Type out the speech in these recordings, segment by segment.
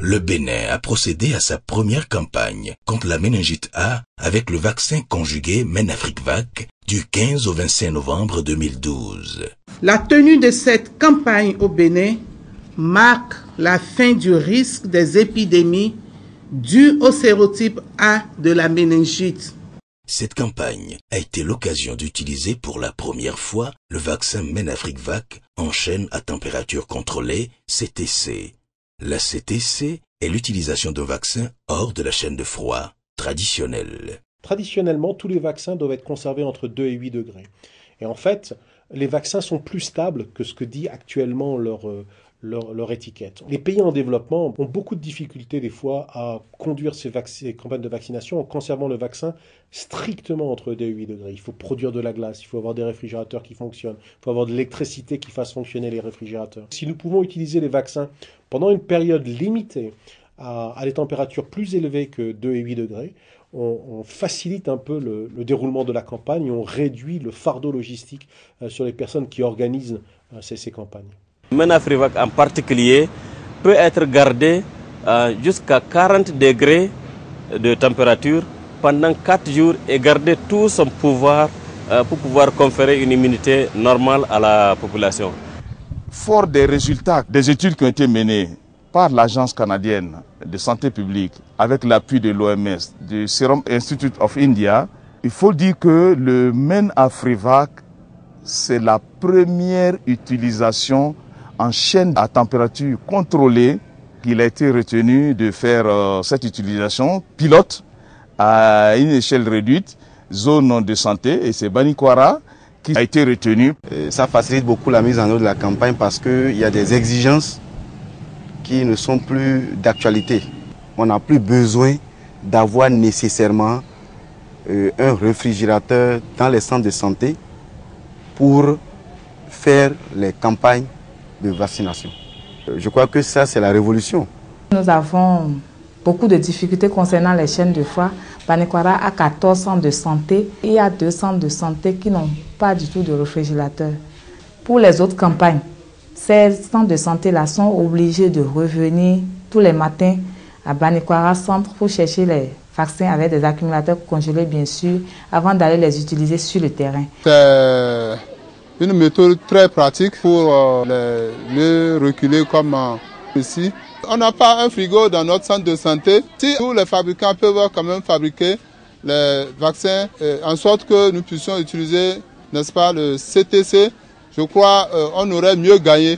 le Bénin a procédé à sa première campagne contre la méningite A avec le vaccin conjugué MENAFRIVAC du 15 au 25 novembre 2012. La tenue de cette campagne au Bénin marque la fin du risque des épidémies dues au sérotype A de la méningite. Cette campagne a été l'occasion d'utiliser pour la première fois le vaccin MENAFRIVAC en chaîne à température contrôlée, CTC. La CTC est l'utilisation d'un vaccin hors de la chaîne de froid traditionnelle. Traditionnellement, tous les vaccins doivent être conservés entre 2 et 8 degrés. Et en fait, les vaccins sont plus stables que ce que dit actuellement leur étiquette. Les pays en développement ont beaucoup de difficultés des fois à conduire ces campagnes de vaccination en conservant le vaccin strictement entre 2 et 8 degrés. Il faut produire de la glace, il faut avoir des réfrigérateurs qui fonctionnent, il faut avoir de l'électricité qui fasse fonctionner les réfrigérateurs. Si nous pouvons utiliser les vaccins pendant une période limitée à des températures plus élevées que 2 et 8 degrés, on facilite un peu le déroulement de la campagne et on réduit le fardeau logistique sur les personnes qui organisent ces campagnes. MENAFRIVAC en particulier peut être gardé jusqu'à 40 degrés de température pendant 4 jours et garder tout son pouvoir pour pouvoir conférer une immunité normale à la population. Fort des résultats des études qui ont été menées par l'Agence canadienne de santé publique avec l'appui de l'OMS, du Serum Institute of India, il faut dire que le MENAFRIVAC, c'est la première utilisation en chaîne à température contrôlée qu'il a été retenu de faire cette utilisation pilote à une échelle réduite, zone de santé, et c'est Banikwara qui a été retenu. Ça facilite beaucoup la mise en œuvre de la campagne parce qu'il y a des exigences qui ne sont plus d'actualité. On n'a plus besoin d'avoir nécessairement un réfrigérateur dans les centres de santé pour faire les campagnes de vaccination. Je crois que ça, c'est la révolution. Nous avons beaucoup de difficultés concernant les chaînes de froid. Banikwara a 14 centres de santé. Il y a 2 centres de santé qui n'ont pas du tout de réfrigérateur. Pour les autres campagnes, ces centres de santé-là sont obligés de revenir tous les matins à Banikwara Centre pour chercher les vaccins avec des accumulateurs congelés, bien sûr, avant d'aller les utiliser sur le terrain. C'est une méthode très pratique pour les reculer comme ici. On n'a pas un frigo dans notre centre de santé. Si tous les fabricants peuvent quand même fabriquer les vaccins en sorte que nous puissions utiliser, n'est-ce pas, le CTC, je crois on aurait mieux gagné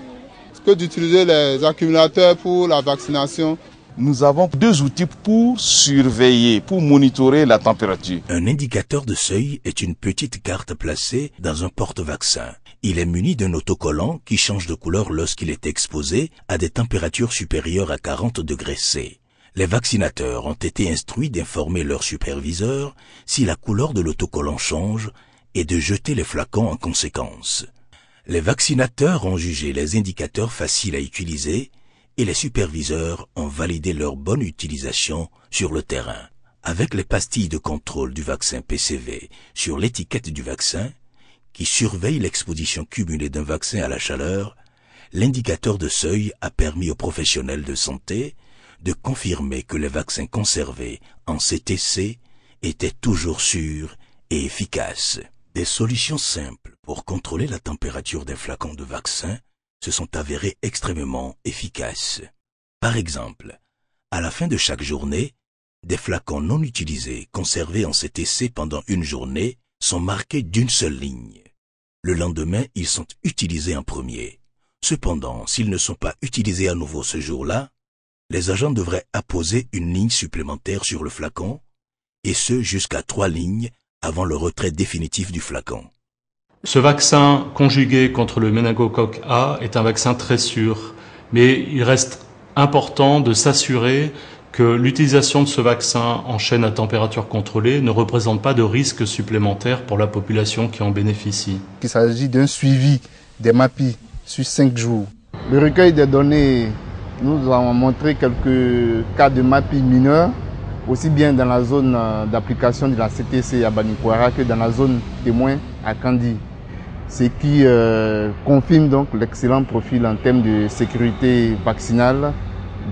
que d'utiliser les accumulateurs pour la vaccination. Nous avons 2 outils pour surveiller, pour monitorer la température. Un indicateur de seuil est une petite carte placée dans un porte-vaccin. Il est muni d'un autocollant qui change de couleur lorsqu'il est exposé à des températures supérieures à 40 degrés C. Les vaccinateurs ont été instruits d'informer leur superviseur si la couleur de l'autocollant change et de jeter les flacons en conséquence. Les vaccinateurs ont jugé les indicateurs faciles à utiliser et les superviseurs ont validé leur bonne utilisation sur le terrain. Avec les pastilles de contrôle du vaccin PCV sur l'étiquette du vaccin, qui surveille l'exposition cumulée d'un vaccin à la chaleur, l'indicateur de seuil a permis aux professionnels de santé de confirmer que les vaccins conservés en CTC étaient toujours sûrs et efficaces. Des solutions simples pour contrôler la température des flacons de vaccin se sont avérées extrêmement efficaces. Par exemple, à la fin de chaque journée, des flacons non utilisés conservés en CTC pendant une journée sont marqués d'une seule ligne. Le lendemain, ils sont utilisés en premier. Cependant, s'ils ne sont pas utilisés à nouveau ce jour-là, les agents devraient apposer une ligne supplémentaire sur le flacon, et ce jusqu'à 3 lignes avant le retrait définitif du flacon. Ce vaccin conjugué contre le méningocoque A est un vaccin très sûr, mais il reste important de s'assurer que l'utilisation de ce vaccin en chaîne à température contrôlée ne représente pas de risque supplémentaire pour la population qui en bénéficie. Il s'agit d'un suivi des MAPI sur 5 jours. Le recueil des données nous a montré quelques cas de MAPI mineurs, aussi bien dans la zone d'application de la CTC à Banikwara que dans la zone témoin à Kandi. Ce qui confirme donc l'excellent profil en termes de sécurité vaccinale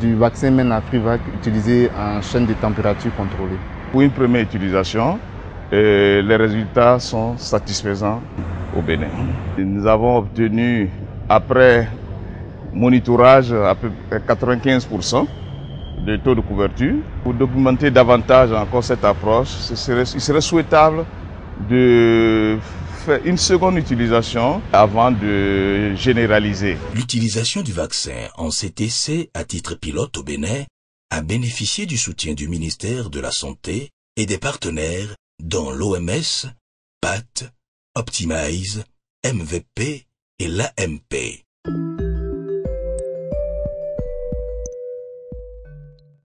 du vaccin MENAFRIVAC utilisé en chaîne de température contrôlée. Pour une première utilisation, les résultats sont satisfaisants au Bénin. Nous avons obtenu, après monitorage, à peu près 95% de taux de couverture. Pour documenter davantage encore cette approche, il serait souhaitable de faire une seconde utilisation avant de généraliser. L'utilisation du vaccin en CTC à titre pilote au Bénin a bénéficié du soutien du ministère de la Santé et des partenaires dont l'OMS, PAT, Optimize, MVP et l'AMP.